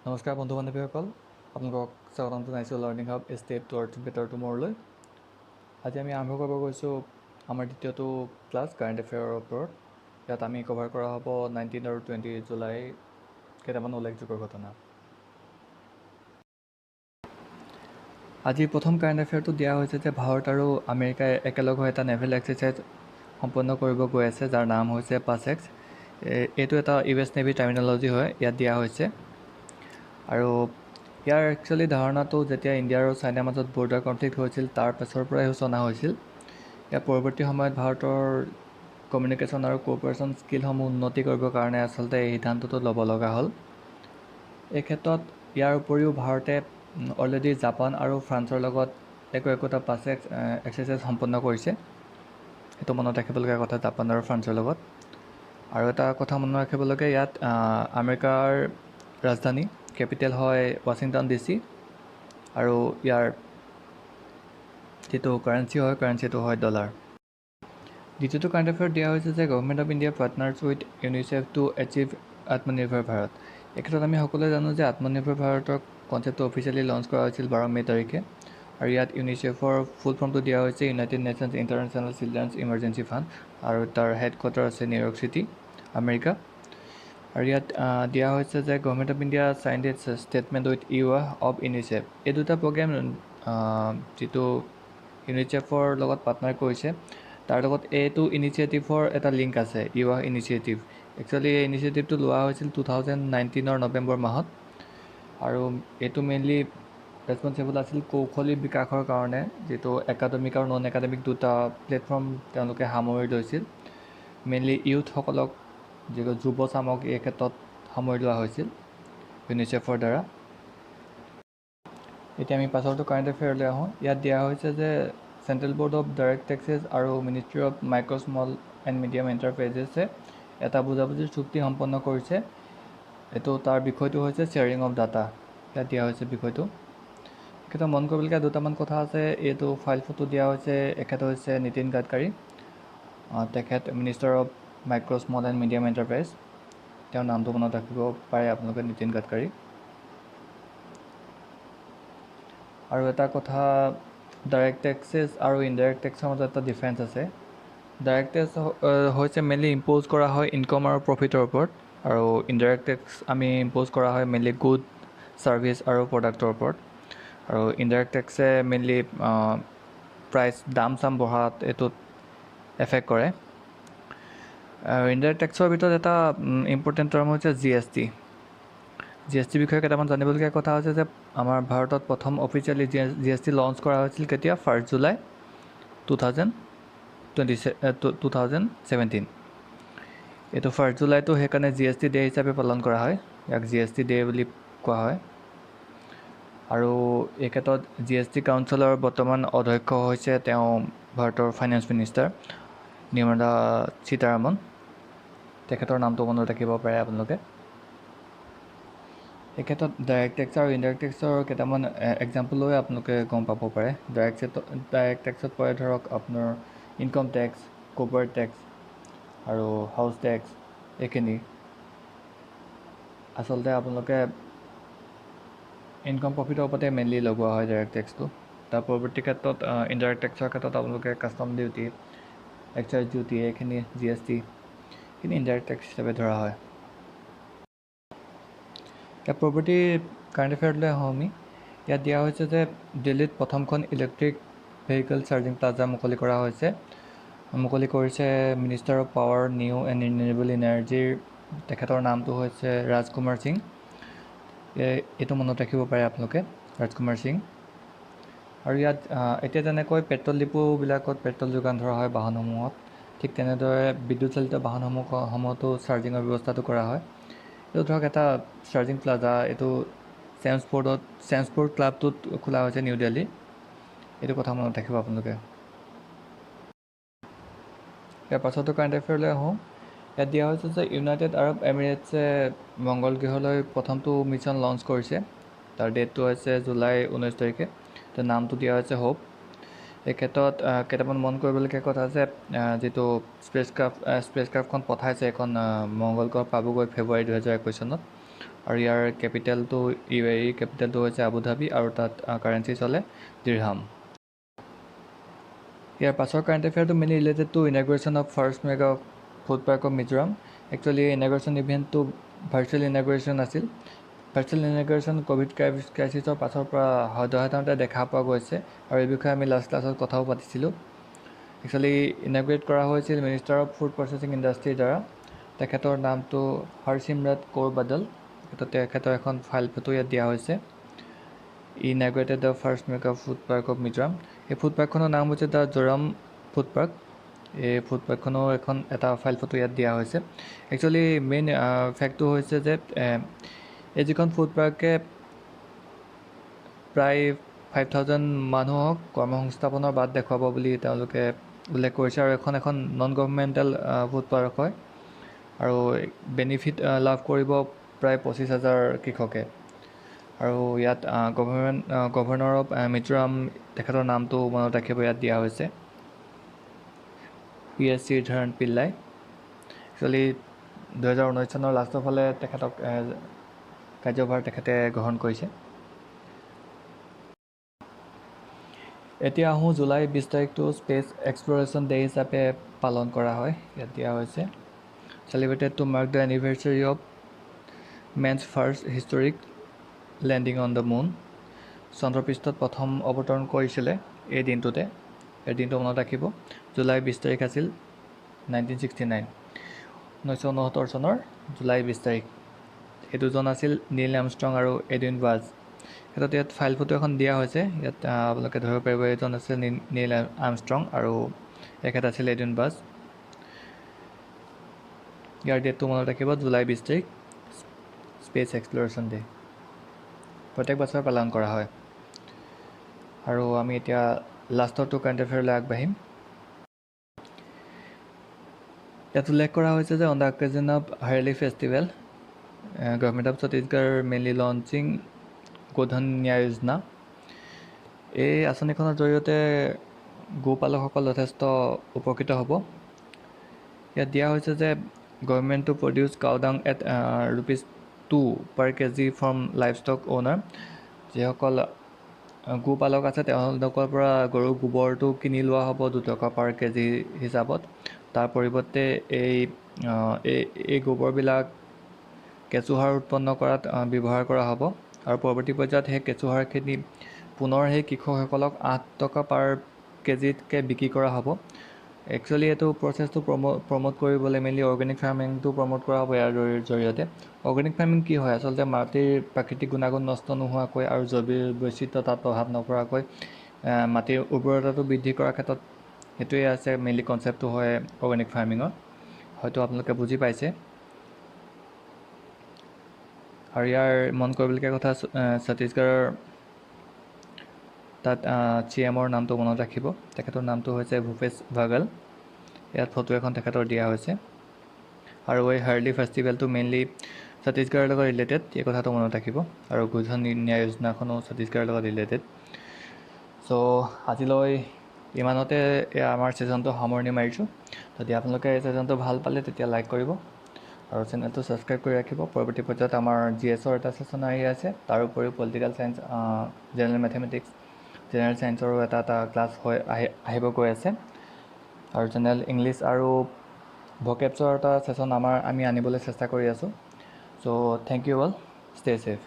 নমস্কাৰ বন্ধু বান্ধৱীসকল, আপোনালোকক স্বাগতম জনাইছোঁ learning hub step towards better টুমৰ'লৈ। আজি আমি আৰম্ভ কৰিব গৈছোঁ আমাৰ দ্বিতীয়টো ক্লাছ কাৰেণ্ট এফেয়াৰৰ ওপৰত। ইয়াত আমি কভাৰ কৰা হ'ব 19 আৰু 20 জুলাই কেইটামান উল্লেখযোগ্য ঘটনা। আজি প্ৰথম কাৰেণ্ট এফেয়াৰটো দিয়া হৈছে যে ভাৰত আৰু আমেৰিকাই একেলগ হৈ এটা নেভেল এক্সাৰচাইজ সম্পন্ন কৰিব গৈ আছে, যাৰ নাম হৈছে পাছেক্স। এইটো এটা US নেভি টাৰ্মিনলজি হয়, ইয়াত দিয়া হৈছে। আৰু ইয়াৰ একচুৱেলি ধাৰণাটো যেতিয়া ইণ্ডিয়া আৰু চাইনাৰ মাজত বৰ্ডাৰ কনফ্লিক্ট হৈছিল তাৰ পাছৰ পৰাই সূচনা হৈছিল। ইয়াৰ পৰৱৰ্তী সময়ত ভাৰতৰ কমিউনিকেশ্যন আৰু কোঅপাৰেশ্যন স্কিলসমূহ উন্নতি কৰিবৰ কাৰণে আচলতে এই সিদ্ধান্তটো ল'ব লগা হ'ল। এই ক্ষেত্ৰত ইয়াৰ উপৰিও ভাৰতে অলৰেডি জাপান আৰু ফ্ৰান্সৰ লগত একোটা পাছেক্স এক্সাৰচাইজ সম্পন্ন কৰিছে। সেইটো মনত ৰাখিবলগীয়া কথা, জাপান আৰু ফ্ৰান্সৰ লগত। আৰু এটা কথা মনত ৰাখিবলগীয়া, ইয়াত আমেৰিকাৰ ৰাজধানী কেপিটেল হয় ৱাশ্বিংটন DC, আৰু ইয়াৰ যিটো কাৰেঞ্চি হয়, কাৰেঞ্চিটো হয় ডলাৰ। দ্বিতীয়টো কাৰেণ্ট এফেয়াৰ দিয়া হৈছে যে government of India partners with UNICEF to achieve Atmanirbhar Bharat. এই ক্ষেত্ৰত আমি সকলোৱে জানো যে আত্মনিৰ্ভৰ ভাৰতৰ কনচেপ্টটো অফিচিয়েলি লঞ্চ কৰা হৈছিল 12 মে' তাৰিখে। আৰু ইয়াত ইউনিচেফৰ ফুল ফৰ্মটো দিয়া হৈছে United nations international children's emergency fund, আৰু তাৰ হেডকোৱাৰ্টাৰ আছে নিউয়ৰ্ক চিটি, আমেৰিকা। আৰু ইয়াত দিয়া হৈছে যে government of India signed its statement with of UNICEF. এই দুটা প্ৰগ্ৰেম যিটো ইউনিচেফৰ লগত পাৰ্টনাৰ কৰিছে, তাৰ লগত এইটো ইনিচিয়েটিভৰ এটা লিংক আছে, ইনিচিয়েটিভ। একচুৱেলি এই ইনিচিয়েটিভটো লোৱা হৈছিল 2019 নৱেম্বৰ মাহত, আৰু এইটো মেইনলি ৰেছপনচিবল আছিল কৌশলী বিকাশৰ কাৰণে, যিটো একাডেমিক আৰু নন একাডেমিক দুটা প্লেটফৰ্ম তেওঁলোকে সামৰি লৈছিল। মেইনলি ইউথসকলক, যিটো যুৱ চামক এই ক্ষেত্ৰত সামৰি লোৱা হৈছিল ইউনিচেফৰ দ্বাৰা। এতিয়া আমি পাছৰটো কাৰেণ্ট এফেয়াৰলৈ আহোঁ। ইয়াত দিয়া হৈছে যে central board of direct taxes আৰু ministry of micro' small and medium এণ্টাৰপ্ৰাইজেছে এটা বুজাবুজিৰ চুক্তি সম্পন্ন কৰিছে। এইটো তাৰ বিষয়টো হৈছে শ্বেয়াৰিং অফ ডাটা। ইয়াত দিয়া হৈছে বিষয়টো। এখেতৰ মন কৰিবলগীয়া দুটামান কথা আছে। এইটো ফাইল ফটো দিয়া হৈছে, এখেত হৈছে নীতিন গাডকাৰী, তেখেত minister of micro' small and medium enterprise. তেওঁৰ নামটো মনত ৰাখিব পাৰে আপোনালোকে, নীতিন গাডকাৰী। আৰু এটা কথা, ডাইৰেক্ট টেক্সেছ আৰু ইনডাইৰেক্ট টেক্সৰ মাজত এটা ডিফাৰেঞ্চ আছে। ডাইৰেক্ট টেক্স হৈছে মেইনলি ইম্প'জ কৰা হয় ইনকম আৰু প্ৰফিটৰ ওপৰত, আৰু ইনডাইৰেক্ট টেক্স আমি ইম্প'জ কৰা হয় মেইনলি গুড, ছাৰ্ভিচ আৰু প্ৰডাক্টৰ ওপৰত। আৰু ইনডাইৰেক্ট টেক্সে মেইনলি প্ৰাইচ, দাম চাম বঢ়াত এইটোত এফেক্ট কৰে। আৰু ইনডাইৰেক্ট টেক্সৰ ভিতৰত এটা ইম্পৰ্টেণ্ট টাৰ্ম হৈছে GST। GST বিষয়ে কেইটামান জানিবলগীয়া কথা হৈছে যে আমাৰ ভাৰতত প্ৰথম অফিচিয়েলি GST লঞ্চ কৰা হৈছিল কেতিয়া? 1 জুলাই 2017। এইটো 1 জুলাইটো সেইকাৰণে GST ডে হিচাপে পালন কৰা হয়, ইয়াক GST ডে বুলি কোৱা হয়। আৰু এই ক্ষেত্ৰত GST কাউন্সিলৰ বৰ্তমান অধ্যক্ষ হৈছে তেওঁ ভাৰতৰ ফাইনেন্স মিনিষ্টাৰ নিৰ্মলা সীতাৰামন। তেখেতৰ নামটো মনত ৰাখিব পাৰে আপোনালোকে। এই ক্ষেত্ৰত ডাইৰেক্ট টেক্স আৰু ইনডাইৰেক্ট টেক্সৰ কেইটামান এক্সাম্পল লৈ আপোনালোকে গম পাব পাৰে। ডাইৰেক্ট টেক্সত পৰে ধৰক আপোনাৰ ইনকম টেক্স, কৰ্পৰেট টেক্স আৰু হাউচ টেক্স। এইখিনি আচলতে আপোনালোকে ইনকম প্ৰফিটৰ ওপৰতে মেইনলি লগোৱা হয় ডাইৰেক্ট টেক্সটো। তাৰ পৰৱৰ্তী ক্ষেত্ৰত ইনডাইৰেক্ট টেক্সৰ ক্ষেত্ৰত আপোনালোকে কাষ্টম ডিউটি, এক্সাইজ ডিউটি, এইখিনি GST, এইখিনি ইনডাইৰেক্ট টেক্স হিচাপে ধৰা হয়। ইয়াৰ পৰৱৰ্তী কাৰেণ্ট এফেয়াৰলৈ আহোঁ আমি। ইয়াত দিয়া হৈছে যে দিল্লীত প্ৰথমখন ইলেক্ট্ৰিক ভেহিকেল চাৰ্জিং প্লাজা মুকলি কৰা হৈছে। মুকলি কৰিছে minister of power, new and renewable এনাৰ্জিৰ, তেখেতৰ নামটো হৈছে ৰাজকুমাৰ সিং। এইটো মনত ৰাখিব পাৰে আপোনালোকে, ৰাজকুমাৰ সিং। আৰু ইয়াত এতিয়া যেনেকৈ পেট্ৰল ডিপুবিলাকত পেট্ৰল যোগান ধৰা হয় বাহনসমূহত, ঠিক তেনেদৰে বিদ্যুৎ চালিত বাহনসমূহতো চাৰ্জিঙৰ ব্যৱস্থাটো কৰা হয়। এইটো ধৰক এটা চাৰ্জিং প্লাজা, এইটো চেমছফ'ৰ্ড ক্লাবটোত খোলা হৈছে নিউ দিল্লী। এইটো কথা মনত ৰাখিব আপোনালোকে। ইয়াৰ পাছতো কাৰেণ্ট এফেয়াৰলৈ আহোঁ। ইয়াত দিয়া হৈছে যে ইউনাইটেড আৰব এমিৰেটছে মংগল গ্ৰহলৈ প্ৰথমটো মিছন লঞ্চ কৰিছে। তাৰ ডেটটো হৈছে জুলাই 19 তাৰিখে। তাৰ নামটো দিয়া হৈছে হোপ। এই ক্ষেত্ৰত কেইটামান মন কৰিবলগীয়া কথা আছে। যিটো স্পেচক্ৰাফ্টখন পঠাইছে, এখন মংগল গ্ৰহ পাবগৈ ফেব্ৰুৱাৰী 2021 চনত। আৰু ইয়াৰ কেপিটেলটো UAE কেপিটেলটো হৈছে আবুধাবি আৰু তাত কাৰেঞ্চি চলে দিৰহাম। ইয়াৰ পাছৰ কাৰেণ্ট এফেয়াৰটো mainly related to inauguration of first mega food park of Mizoram. Actually inauguration ইভেণ্টটো ভাৰ্চুৱেল ইনাগুৰেশ্যন আছিল। ভাৰ্চুৱেল ইনাগুৰেশ্যন ক'ভিড ক্ৰাইচিছৰ পাছৰ পৰা সাধাৰণতে দেখা পোৱা গৈছে আৰু এই বিষয়ে আমি লাষ্ট ক্লাছত কথাও পাতিছিলোঁ। একচুৱেলি ইনাগুৰেট কৰা হৈছিল মিনিষ্টাৰ অফ ফুড প্ৰচেছিং ইণ্ডাষ্ট্ৰীৰ দ্বাৰা। তেখেতৰ নামটো হৰচিমৰাট কৌৰ বাদল। তেখেতৰ এখন ফাইল ফটো ইয়াত দিয়া হৈছে। Inaugurated the first mega food park of Mizoram. এই ফুড পাৰ্কখনৰ নাম হৈছে দ্য জোৰাম ফুড পাৰ্ক। এই ফুড পাৰ্কখনৰ এটা ফাইল ফটো ইয়াত দিয়া হৈছে। একচুৱেলি মেইন ফেক্টটো হৈছে যে এই যিখন ফুড পাৰ্কে প্ৰায় 5,000 মানুহক কৰ্মসংস্থাপনৰ বাট দেখুৱাব বুলি তেওঁলোকে উল্লেখ কৰিছে আৰু এখন নন গভৰ্ণমেণ্টেল ফুড পাৰ্ক হয় আৰু বেনিফিট লাভ কৰিব প্ৰায় 25,000 কৃষকে। আৰু ইয়াত গভৰ্ণৰ অফ মিজোৰাম তেখেতৰ নামটো মনত ৰাখিব ইয়াত দিয়া হৈছে, PS শ্ৰীধৰণ পিল্লাই। একচুৱেলি 2019 চনৰ লাষ্টৰ ফালে তেখেতক কাৰ্যভাৰ তেখেতে গ্ৰহণ কৰিছে। এতিয়া আহোঁ জুলাই 20 তাৰিখটো স্পেচ এক্সপ্ল'ৰেশ্যন ডে হিচাপে পালন কৰা হয়। ইয়াত দিয়া হৈছে celebrated to mark the anniversary of man's first historic landing on the moon. চন্দ্ৰপৃষ্ঠত প্ৰথম অৱতৰণ কৰিছিলে এই দিনটোতে। এই দিনটো মনত ৰাখিব। জুলাই 20 তাৰিখ আছিল 1969, 1969 চনৰ জুলাই 20 তাৰিখ। এই দুজন আছিল নীল আৰ্মষ্ট্ৰং আৰু এডুইন বাজ। ক্ষেত্ৰত ইয়াত ফাইল ফটো এখন দিয়া হৈছে। ইয়াত আপোনালোকে ধৰিব পাৰিব এজন আছিল নীল আৰ্মষ্ট্ৰং আৰু এখেত আছিল এডুইন বাজ। ইয়াৰ ডেটটো মনত ৰাখিব, জুলাই 20 তাৰিখ স্পেচ এক্সপ্ল'ৰেশ্যন ডে। প্ৰত্যেক বছৰে পালন কৰা হয়। আৰু আমি এতিয়া লাষ্টৰটো কাৰেণ্ট এফেয়াৰলৈ আগবাঢ়িম। ইয়াত উল্লেখ কৰা হৈছে যে on the occasion of Hareli festival, government of Chhattisgarh mainly launching Godhan Nyay Yojana. এই আঁচনিখনৰ জৰিয়তে গোপালকসকল যথেষ্ট উপকৃত হ'ব। ইয়াত দিয়া হৈছে যে government to produce cow dung at ₹2 per kg from livestock owner. যিসকল গোপালক আছে তেওঁলোকৰ পৰা গৰুৰ গোবৰটো কিনি লোৱা হ'ব 2 টকা per kg হিচাপত। তাৰ পৰিৱৰ্তে এই গোবৰবিলাক কেঁচুসাৰ উৎপন্ন কৰাত ব্যৱহাৰ কৰা হ'ব আৰু পৰৱৰ্তী পৰ্যায়ত সেই কেঁচুসাৰখিনি পুনৰ সেই কৃষকসকলক 8 টকা per kgতকৈ বিক্ৰী কৰা হ'ব। একচুৱেলি এইটো প্ৰচেছটো প্ৰমোট কৰিবলৈ মেইনলি অৰ্গেনিক ফাৰ্মিংটো প্ৰমোট কৰা হ'ব ইয়াৰ জৰিয়তে। অৰ্গেনিক ফাৰ্মিং কি হয়? আচলতে মাটিৰ প্ৰাকৃতিক গুণাগুণ নষ্ট নোহোৱাকৈ আৰু জৈৱিক বৈচিত্ৰ্য তাত প্ৰভাৱ নপৰাকৈ মাটিৰ উৰ্বৰতাটো বৃদ্ধি কৰাৰ ক্ষেত্ৰত সেইটোৱে আছে মেইনলি কনচেপ্টটো হয় অৰ্গেনিক ফাৰ্মিঙৰ। হয়তো আপোনালোকে বুজি পাইছে। আৰু ইয়াৰ মন কৰিবলগীয়া কথা, ছত্তীশগড়ৰ তাত CMৰ নামটো মনত ৰাখিব। তেখেতৰ নামটো হৈছে ভূপেশ বাঘেল। ইয়াত ফটো এখন তেখেতৰ দিয়া হৈছে। আৰু এই হাৰ্লি ফেষ্টিভেলটো মেইনলি ছত্তীশগড়ৰ লগত ৰিলেটেড, এই কথাটো মনত ৰাখিব। আৰু গোধন ন্যায় যোজনাখনো ছত্তীশগড়ৰ লগত ৰিলেটেড। চ' আজিলৈ ইমানতে আমাৰ ছেশ্যনটো সামৰণি মাৰিছোঁ। যদি আপোনালোকে এই ছেশ্যনটো ভাল পালে তেতিয়া লাইক কৰিব আৰু চেনেলটো ছাবস্ক্ৰাইব কৰি ৰাখিব। পৰৱৰ্তী পৰ্যায়ত আমাৰ GSৰ এটা ছেশ্যন আহি আছে। তাৰ উপৰিও political science, general mathematics, general ছায়েন্সৰো এটা ক্লাছ আহিব গৈ আছে। আৰু জেনেৰেল ইংলিছ আৰু ভকেবছৰ এটা ছেশ্যন আমি আনিবলৈ চেষ্টা কৰি আছোঁ। So' thank you all, stay safe.